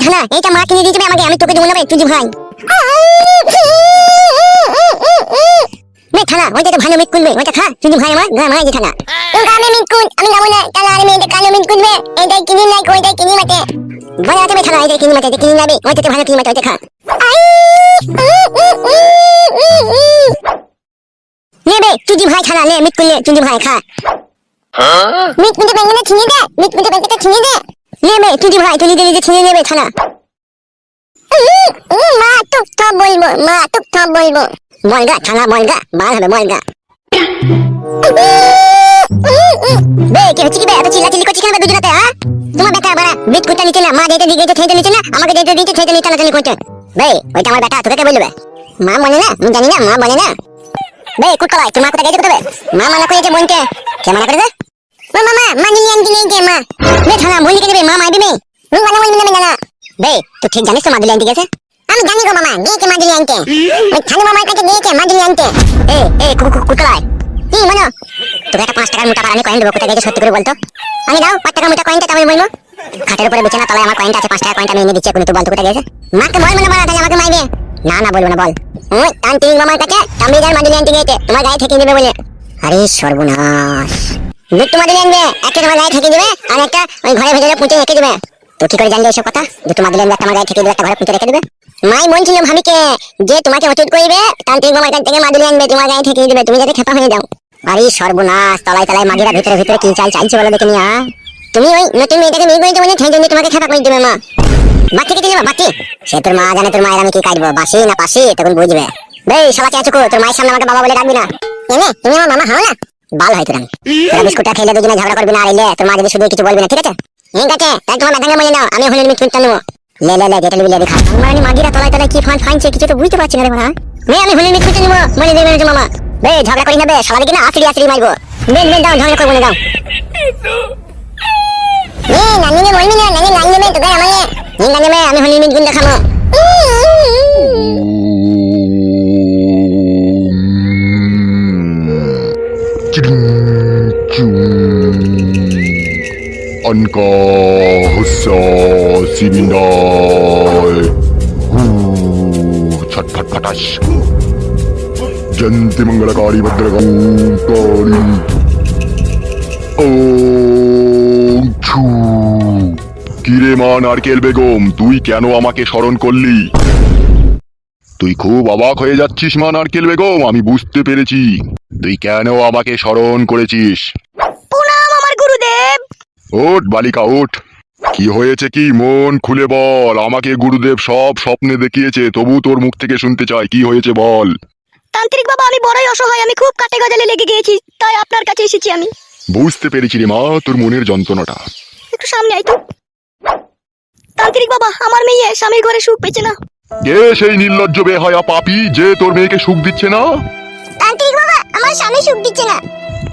থানা এটা মা কিনে দিয়েছে আমাকে, আমি তোকে দেবো না বে তুই ভাই। বে থানা ওইটা তো ভালো মিট করবে, ওইটা খা তুই ভাই আমার গা মাই যে থানা। তো গামে মিট কোন আমি যাবো না, তাহলে আর মেয়ে কালো মিট করবে, এইটাই কিনে নাই ওইটাই কিনে মাতে। বলে আছে বে থানা এইটাই কিনে মাতে, কিনে যাবে ওইটা তো ভালো কিনে মাতে, ওইটা খা। নে বে তুই ভাই থানা নে মিট করলে তুই ভাই খা। মিট মিটে বেঙ্গনে ছিনে দে, মিট মিটে বেঙ্গনে ছিনে দে। নে বে তুই ভাই তুই নিজে ছিনে নেবে থানা। মা টুক টপ বলবো, মা টুক টপ বলবো। বলগা থানা বলগা বার হবে বলগা। বে কি হচ্ছে কি বে এত চিল্লাচিল্লি করছিস কেন দুজনাতে? হ্যাঁ তোমার বেটা বড় বিট কুটা নিচে না, মা দিতে দিকে খেতে নিচে না, আমাকে দিতে দিতে খেতে নিচে টানাটানি করছে। বে ওইটা আমার বেটা, তোকে কে বলবে? মা বলে না, আমি জানি না, মা বলে না। বে কুটকলাই তুই মা কোথায় গেছে কোথায়? মা মানা করেছে বোনকে। কে মানা করেছে? মামা মানি আনতে নেই কে মা? বে থানা বলি কে দেবে, মা মাইবে বে। তুই মানা বলবি না না। বে তুই ঠিক জানিস তো মাদুলি আনতে গেছে? আমি জানি গো মামা, গিয়েছে মাদুলি আনতে। ওই থানা মামার কাছে গিয়েছে মাদুলি আনতে। এ কুটকলাই কি মনে তোকে একটা 5 টাকার মোটা পারানি কয়েন দেবো, কোথায় গেছে সত্যি করে বলতো? আমি দাও 5 টাকার মোটা কয়েনটা, তাহলে বলবো। খাটের উপরে বিছানা তলায় আমার কয়েনটা আছে, 5 টাকার কয়েনটা আমি এনে দিচ্ছি, এখন তুই বলতো কোথায় গেছে? মাকে বল মানে বলা, তাহলে আমাকে মাইবে। না না বলবো না বল। ওই তান্ত্রিক মামার কাছে তাম্বিদার মাদুলি আনতে গিয়েছে, তোমার গায়ে ঠেকিয়ে দেবে বলে। আরে সর্বনাশ, দুটো মাদুলি আনবে, একটা তোমার গায়ে ঠেকিয়ে দেবে আর একটা ওই ঘরে ভেতরে পুঁতে রেখে দেবে। তো কি করে জানলে এসব কথা? দুটো মাদুলি আনবে, একটা আমার গায়ে ঠেকিয়ে দেবে, একটা ঘরে পুঁতে রেখে দেবে। মাই বলছিল ভাবিকে যে তোমাকে অচুত করবে, তান্ত্রিক মামার কাছ থেকে মাদুলি আনবে, তোমার গায়ে ঠেকিয়ে দেবে, তুমি যাতে খেপা হয়ে যাও। আরে সর্বনাশ, তলায় তলায় মাগিরা ভিতরে ভিতরে কি চাইছে বলো দেখে নিয়া। তুমি ওই নতুন মেয়েটাকে বিয়ে করেছো বলে সেই জন্য তোমাকে খেপা করে দেবে মা। বাচ্চা কেটে যাবে বাচ্চি, সে তোর মা জানে তোর মায়ের আমি কি কাটবো, বাসি না পাশি তখন বুঝবে। বে শালা চাচুকো, তোর মায়ের সামনে আমাকে বাবা বলে ডাকবি না। এনে তুমি আমার মামা হও না, বাল হয় তোর। আমি তোরা বিস্কুটটা খেলে দুজনে ঝগড়া করবি না, আইলে তোর মা যদি শুধু কিছু বলবি না, ঠিক আছে? ঠিক আছে, তাই তোমার মেধাঙ্গে বলে নাও, আমি হলে মিটমিটটা নেবো। লে লে লে যেটা নিবি লে দেখা। মানে মাগিরা তলায় তলায় কি ফাইনছে কিছু তো বুঝতে পারছি না রে মারা। আমি হলে মিটমিটটা নেবো বলে দেবে মামা। বে ঝগড়া করি না বে, শালা দিকে না আসরি আসরি মারবো। বেন বেন দাও, ঝগড়া করবো না দাও। নানিকে বলবি না, নানি লাল নেবে তোকে আমাকে। নিন্দা নেবে, আমি হলি মিট গুণ দেখাবো। Anka hussa simindai Chatpat patash Janti mangalakari bhadragam kari Om Chu কিরে মা নারকেল বেগম, তুই কেন আমাকে স্মরণ করলি? তুই খুব অবাক হয়ে যাচ্ছিস মা নারকেল বেগম, আমি বুঝতে পেরেছি তুই কেন আমাকে স্মরণ করেছিস। প্রণাম আমার গুরুদেব। ওঠ বালিকা ওঠ, কি হয়েছে কি মন খুলে বল, আমাকে গুরুদেব সব স্বপ্নে দেখিয়েছে, তবু তোর মুখ থেকে শুনতে চাই কি হয়েছে বল। তান্ত্রিক বাবা আমি বড়ই অসহায়, আমি খুব কাটে গজালে লেগে গিয়েছি, তাই আপনার কাছে এসেছি আমি। বুঝতে পেরেছি রে মা তোর মনের যন্ত্রণাটা। একটু সামনে আই তো। তান্ত্রিক বাবা আমার মেয়ে স্বামীর ঘরে সুখ পেয়েছে না। কে সেই নির্লজ্জ বেহায়া পাপী যে তোর মেয়েকে সুখ দিচ্ছে না? তান্ত্রিক বাবা আমার স্বামী সুখ দিচ্ছে না।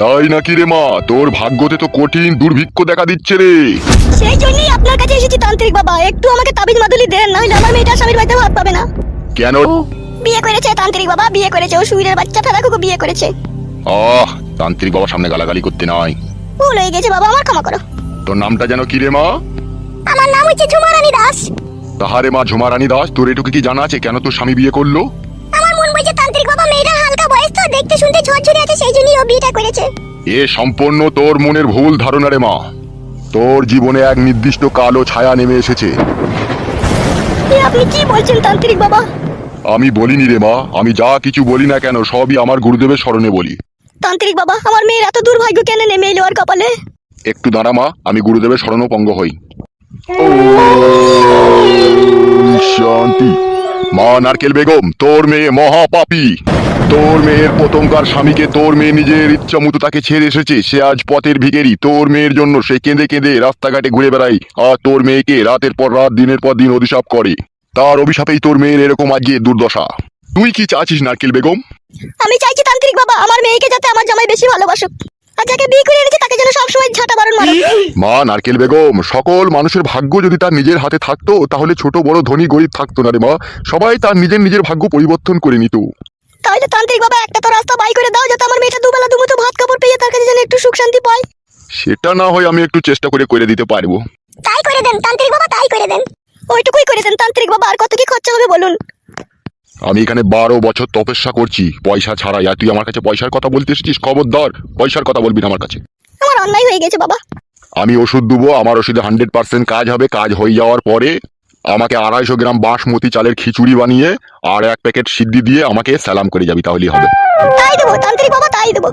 তাই নাকি রে মা, তোর ভাগ্যতে তো কঠিন দুর্ভিক্ষ দেখা দিচ্ছে রে। সেই জন্যই আপনার কাছে এসেছি তান্ত্রিক বাবা, একটু আমাকে তাবিজ মাদুলি দেন, নইলে আমার মেয়েটা স্বামীর বাড়িতে ভাত পাবে না। কেন? বিয়ে করেছে তান্ত্রিক বাবা, বিয়ে করেছে, ও সুইরের বাচ্চা ফেরাকুকে বিয়ে করেছে। তান্ত্রিক বাবার সামনে গালাগালি করতে নাই। ভুল হয়ে গেছে বাবা, আমার ক্ষমা করো। তোর নামটা যেন কি রে মা? আমার নাম হচ্ছে ঝুমারানী দাস। তাহারে মা ঝুমারানী দাস, তোর এটুকু কি জানা আছে কেন তোর স্বামী বিয়ে করলো? আমার মন বলছে তান্ত্রিক বাবা মেয়েটা হালকা বয়স তো, দেখতে শুনতে ঝরঝরে আছে, সেই জন্যই ও বিয়েটা করেছে। এ সম্পূর্ণ তোর মনের ভুল ধারণা রে মা, তোর জীবনে এক নির্দিষ্ট কালো ছায়া নেমে এসেছে। আপনি কি বলছেন তান্ত্রিক বাবা? আমি বলিনি রে মা, আমি যা কিছু বলি না কেন সবই আমার গুরুদেবের স্মরণে বলি। তান্ত্রিক বাবা আমার মেয়ের এত দুর্ভাগ্য কেন নেমে এলো ওর কপালে? একটু দাঁড়া মা, আমি গুরুদেবের শরণাপন্ন হই। শান্তি। মা নারকেল বেগম, তোর মেয়ে মহাপাপী, তোর মেয়ের পতঙ্গার স্বামীকে তোর মেয়ে নিজের ইচ্ছা মতো তাকে ছেড়ে এসেছে, সে আজ পথের ভিখারি, তোর মেয়ের জন্য সে কেঁদে কেঁদে রাস্তাঘাটে ঘুরে বেড়ায়, আর তোর মেয়েকে রাতের পর রাত দিনের পর দিন অভিশাপ করে, তার অভিশাপেই তোর মেয়ের এরকম আজকে দুর্দশা। তুই কি চাচ্ছিস নারকেল বেগম? আমি চাইছি তান্ত্রিক বাবা আমার মেয়েকে যাতে আমার জামাই বেশি ভালোবাসুক, আর যাকে বিয়ে করে এনেছে তাকে যেন সবসময় ঝাঁটা বারণ মারুক। মা নারকেল বেগম, সকল মানুষের ভাগ্য যদি তার নিজের হাতে থাকতো তাহলে ছোট বড় ধনী গরিব থাকতো না রে মা, সবাই তার নিজের নিজের ভাগ্য পরিবর্তন করে নিত। তাহলে তান্ত্রিক বাবা একটা তো রাস্তা বাই করে দাও, যাতে আমার মেয়েটা দুবেলা দুমুঠো ভাত কাপড় পেয়ে তার কাছে যেন একটু সুখ শান্তি পায়। সেটা না হয় আমি একটু চেষ্টা করে দিতে পারবো। তাই করে দেন তান্ত্রিক বাবা, তাই করে দেন। ওইটুকুই করে দেন তান্ত্রিক বাবা, আর কত কি খরচা হবে বলুন। আমি এখানে 12 বছর তপস্যা করছি পয়সা ছাড়াই, আর তুই আমার কাছে পয়সার কথা বলতে এসেছিস? খবরদার পয়সার কথা বলবি না আমার কাছে। আমার অন্যায় হয়ে গেছে বাবা। আমি ওষুধ দেবো, আমার ওষুধে 100% কাজ হবে। কাজ হয়ে যাওয়ার পরে আমাকে 250 গ্রাম বাসমতি চালের খিচুড়ি বানিয়ে আর 1 প্যাকেট সিদ্ধি দিয়ে আমাকে সালাম করে যাবি, তাহলেই হবে। তাই দেবো তান্ত্রিক বাবা, তাই দেবো।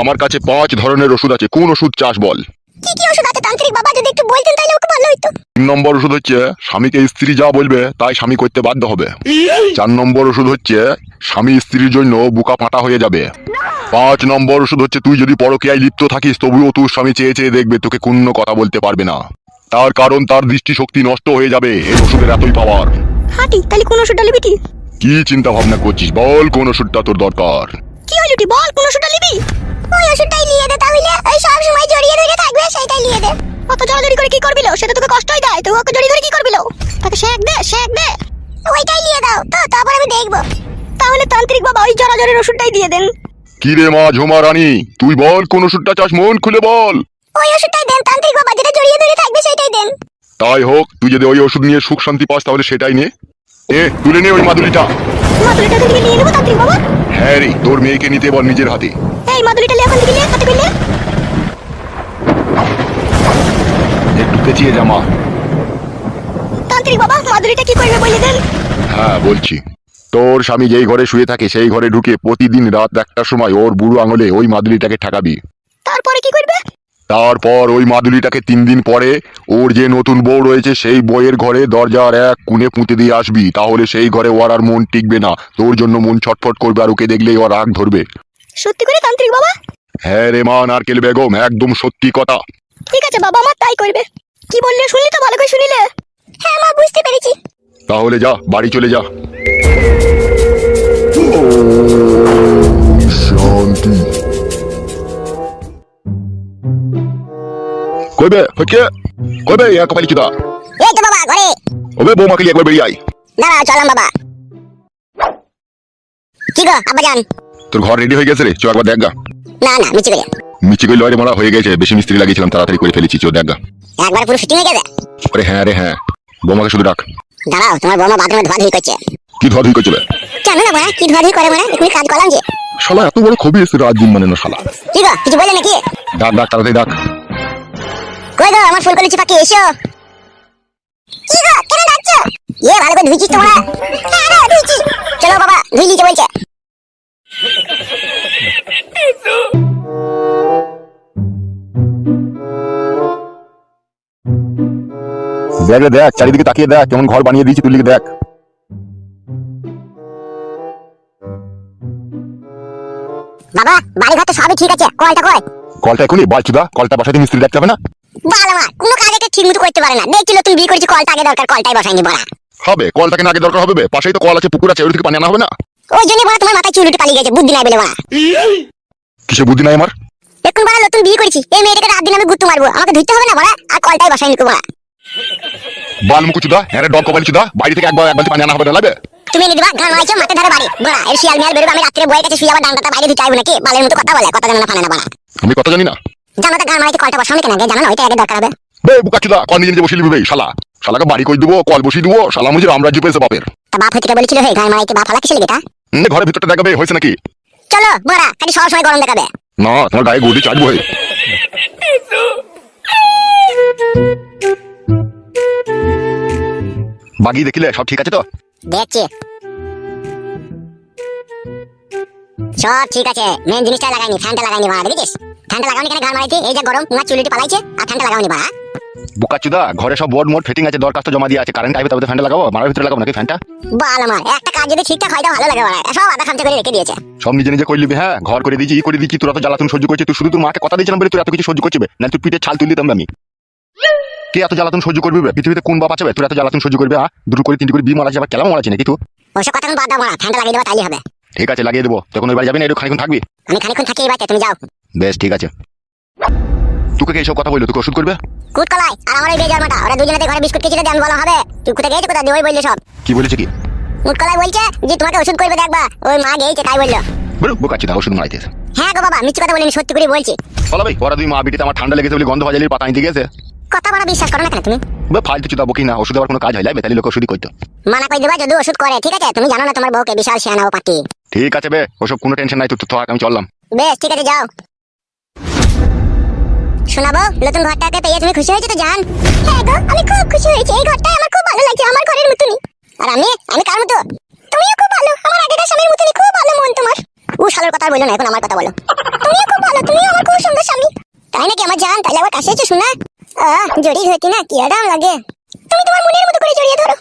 আমার কাছে 5 ধরনের ওষুধ আছে, কোন ওষুধ চাস বল? কি কি ওষুধ আছে তান্ত্রিক বাবা, যদি একটু বলতেন তাহলে ওকে ভালো হইতো। 3 নম্বর ওষুধ হচ্ছে স্বামীকে স্ত্রী যা বলবে তাই স্বামী করতে বাধ্য হবে। 4 নম্বর ওষুধ হচ্ছে স্বামী স্ত্রীর জন্য বুকা ফাটা হয়ে যাবে। 5 নম্বর ওষুধ হচ্ছে তুই যদি পরকীয়ায় লিপ্ত থাকিস তবুও তোর স্বামী চেয়ে চেয়ে দেখবে, তোকে কোনো কথা বলতে পারবে না। তার কারণ তার দৃষ্টিশক্তি নষ্ট হয়ে যাবে এই ওষুধের এতই পাওয়ার। হাঁটি, তাহলে কোন ওষুধটা নিবি তুই? কি চিন্তা ভাবনা করছিস বল, কোন ওষুধটা তোর দরকার? কি হলো তুই বল, কোন ওষুধটা নিবি? ওই ওষুধটাই নিয়ে দে তাহলে, ওই সব সময় জড়িয়ে ধরে থাকবে সেইটাই নিয়ে দে। অত জড়াজড়ি করে কি করবি লো? সেটা তোকে কষ্টই দেয়, তুই ওকে জড়িয়ে ধরে কি করবি লো? তাকে শেক দে, শেক দে। ওইটাই নিয়ে দাও তো, তারপর আমি দেখবো। তাহলে তান্ত্রিক বাবা ওই জড়াজড়ির ওষুধটাই দিয়ে দেন। কি রে মা ঝুমা রানী, তুই বল কোন ওষুধটা চাস, মন খুলে বল। ওই ওষুধটাই দেন তান্ত্রিক বাবা, যেটা জড়িয়ে ধরে থাকবে সেইটাই দেন। তাই হোক, তুই যদি ওই ওষুধ নিয়ে সুখ শান্তি পাস তাহলে সেটাই নে। তুলে নে ওই মাদুলিটা। মাদুলিটা এখান থেকে নিয়ে নেবো তান্ত্রিক বাবা? হ্যাঁ রে, তোর মেয়েকে নিতে বল নিজের হাতে। এই মাদুলিটা নিয়ে এখান থেকে নিয়ে হাতে করলে। একটু পেঁচিয়ে জামা। তান্ত্রিক বাবা মাদুলিটা কি করবে বলে দেন। হ্যাঁ বলছি, তোর স্বামী যেই ঘরে শুয়ে থাকে সেই ঘরে ঢুকে প্রতিদিন রাত 1টার সময় ওর বুড়ো আঙুলে ওই মাদুলিটাকে ঠেকাবি। তারপরে কি করবে? তারপর ওই মাদুলিটাকে 3 দিন পরে ওর যে নতুন বউ রয়েছে সেই বউয়ের ঘরে দরজার এক কোণে পুঁতে দিয়ে আসবি, তাহলে সেই ঘরে ওর আর মন টিকবে না, তোর জন্য মন ছটফট করবে আর ওকে দেখলেই ওর রাগ ধরবে। সত্যি করে তান্ত্রিক বাবা? হ্যাঁ রে মা নারকেল বেগম, একদম সত্যি কথা। ঠিক আছে বাবা, আমার তাই করবে। কি বললে শুনলি তো, ভালো করে শুনিলে? হ্যাঁ মা, বুঝতে পেরেছি। তাহলে যা, বাড়ি চলে যা। শান্তি। কইবে হচ্ছে কইবে এক কপালি চুদা। এই তো বাবা ঘরে। ওবে বৌমাকে নিয়ে একবার বেরিয়ে আয়। দাঁড়াও চলাম বাবা। কি গো আব্বাজান? তোর ঘর রেডি হয়ে গেছে রে, চ একবার দেখ গা। না না, মিছি করে। মিচি কই লয় রে মারা, হয়ে গেছে, বেশি মিস্ত্রি লাগিয়েছিলাম, তাড়াতাড়ি করে ফেলেছি, চ দেখ গা। একবার পুরো ফিটিং হয়ে গেছে। আরে হ্যাঁ রে হ্যাঁ, বৌমাকে শুধু ডাক। দাঁড়াও, তোমার বৌমা বাথরুমে ধোয়াধুয়ি করছে। কি ধোয়াধুয়ি করছিল? জানো না বাবা কি ধোয়াধুয়ি করে? মানে এখনই কাজ করলাম যে। শালা এত বড় খবি এসে রাত দিন মানে না শালা। কি গো কিছু বলে নাকি? ডাক ডাক তাড়াতাড়ি ডাক। কই গো আমার ফুলকলি চিপাকে এসো। কি গো কেন ডাকছো? ভালো করে ধুইছিস তোমরা? হ্যাঁ ধুইছি। চলো বাবা ধুই নিতে বলছে। দেখ রে দেখ, চারিদিকে তাকিয়ে দেখ কেমন ঘর বানিয়ে দিয়েছি, তুই লিখে দেখ। বাবা বাড়ি ঘর তো সবই ঠিক আছে, কলটা কই? কলটা এখনই বালচুদা, কলটা বসাতে মিস্ত্রি দেখতে হবে না? বাল আমার কোনো কাজ একটা ঠিক মতো করতে পারে না। দেখছিল তুমি বিয়ে করেছি, কলটা আগে দরকার, কলটাই বসাইনি বড়া। হবে, কলটাকে না আগে দরকার হবে? পাশেই তো কল আছে, পুকুর আছে, ওই থেকে পানি আনা হবে না? ওই জন্য বড়া তোমার মাথায় চুল উঠে পালিয়ে গেছে, বুদ্ধি নাই বলে বড়া। কিসে বুদ্ধি নাই আমার? এখন বড়া নতুন বিয়ে করেছি, এই মেয়েটাকে রাত দিন আমি গুত্তু মারবো, আমাকে ধুইতে হবে না বড়া? আর কলটাই বসাইনি বড়া। বাল মুকুচুদা, হ্যাঁ রে ডগ কপালি চুদা, বাড়ি থেকে একবার পানি আনা হবে না লাগবে? তুমি এনে দিবা গান মাইছো মাঠে ধারে বাড়ি বড়া। এর শিয়াল মিয়াল বেরোবে, আমি রাত্রে বইয়ের কাছে শুয়ে আবার ডান্ডাটা বাইরে ধুতে আইবো নাকি? বালের মতো কথা বলে, কথা জানা না ফানে না বড়া। আমি কথা জানি না? জানো তো গান মারাইতে কলটা বসানো কেন আগে? জানো না ওইটা আগে দরকার হবে। বে বুকাচুদা, কল নিজে নিজে বসিয়ে লিবি শালা। শালাকে বাড়ি কই দেবো, কল বসিয়ে দেবো, শালা মুজির রামরাজ্য পেয়েছে বাপের। তা বাপ হইতে বলেছিল হে গান মারাইতে, বাপ হালা কিসে লেগেটা? ঘরের ভিতরটা দেখাবে হয়েছে নাকি? চলো বড়া, খালি সব সময় গরম দেখাবে। না, তোমার গায়ে গদি চাটবো। বাগি দেখিলে সব ঠিক আছে তো? দেখছি সব ঠিক আছে, মেন জিনিসটা লাগাইনি, ফ্যানটা লাগাইনি বড়া। দেখেছিস ফ্যানটা লাগাওনি কেন? গান মারাইতে এই যে গরম, না চুলিটি পালাইছে, আর ফ্যানটা লাগাওনি বড়া। বুকাচুদা, ঘরে সব বোর্ড মোড ফিটিং আছে, দরখাস্ত জমা দিয়ে আছে, কারেন্ট আইবে তবে তো ফ্যানটা লাগাবো, মারার ভিতরে লাগাবো নাকি ফ্যানটা? বাল আমার একটা কাজ যদি ঠিকঠাক হয় তো ভালো লাগে বড়া, সব আধা খামচা করে রেখে দিয়েছে। সব নিজে নিজে করে নিবি। হ্যাঁ, ঘর করে দিয়েছি, ই করে দিচ্ছি, তোরা তো জ্বালাতন সহ্য করছিস। তুই শুধু তোর মাকে কথা দিয়েছিলাম বলে তুই এত কিছু সহ্য করছিস, না তুই পিঠে ছাল তুলে দিতাম আমি। কে এত জ্বালাতন সহ্য করবি? পৃথিবীতে কোন বাপ আছে তুই এত জ্বালাতন সহ্য করবি? দুটো করে তিনটি করে বি মারা যাবে, কেলাম মারাচ্ছি নাকি তুই? ওসব কথা বাদ দাও বড়া, ফ্যানটা লাগিয়ে দেবো তাইলে হবে। ঠিক আছে লাগিয়ে দেবো, তখন ওই বাড়ি যাবি না, একটু খানিক্ষণ থাকবি? আমি খানিকক্ষণ থাকি এই বাড়িতে, তুমি যাও। বেশ ঠিক আছে। তোকে এইসব কথা বললো, তোকে ওষুধ করবে? কুট কলাই আর আমার ওই বেজন্মাটা, ওরা দুজনেতে ঘরে বিস্কুট খেয়েছিল, দেন বলা হবে। তুই কোথায় গেছে, কোথায় ওই বললে সব। কি বলেছে কি? কুট কলাই বলছে যে তোমাকে ওষুধ করবে দেখবা, ওই মা গেছে তাই বললো। বলো বুকাচুদা, ওষুধ মারাইতেছে? হ্যাঁ গো বাবা, মিথ্যে কথা বলিনি, সত্যি করে বলছি। বলো ভাই, ওরা দুই মা বিটিতে আমার ঠান্ডা লেগেছে বলে গন্ধ ভাজালির পাতা আনতে গেছে। কথা বলা বিশ্বাস করো না কেন তুমি? ফালতু চুদা বকি না, ওষুধ আবার কোনো কাজ হয় যাবে, তাহলে লোক ওষুধই করতো। মানা করে দেবা যদি ওষুধ করে, ঠিক আছে? তুমি জানো না তোমার বউকে বিশাল শিয়ানা ও পাটি। ঠিক আছে বে, ওসব কোনো টেনশন নাই, তো থাক, আমি চললাম। বেশ ঠিক আছে, যাও। শোনাবো, নতুন ঘরটাকে পেয়ে তুমি খুশি হয়েছো তো জান? হ্যাঁ গো, আমি খুব খুশি হয়েছি। এই ঘরটা আমার খুব ভালো লাগছে, আমার ঘরের মতনই। আর আমি কার মতো? তুমিও খুব ভালো, আমার আগেকার স্বামীর মতনই খুব ভালো মন তোমার। ও শালার কথা বলো না, এখন আমার কথা বলো। তুমিও খুব ভালো, তুমিও আমার খুব সুন্দর স্বামী। তাই নাকি আমার জান? তাহলে আবার কাছে এসো শোনা। জড়িয়ে ধরতি না, কি আরাম লাগে। তুমি তোমার মনের মতো করে জড়িয়ে ধরো।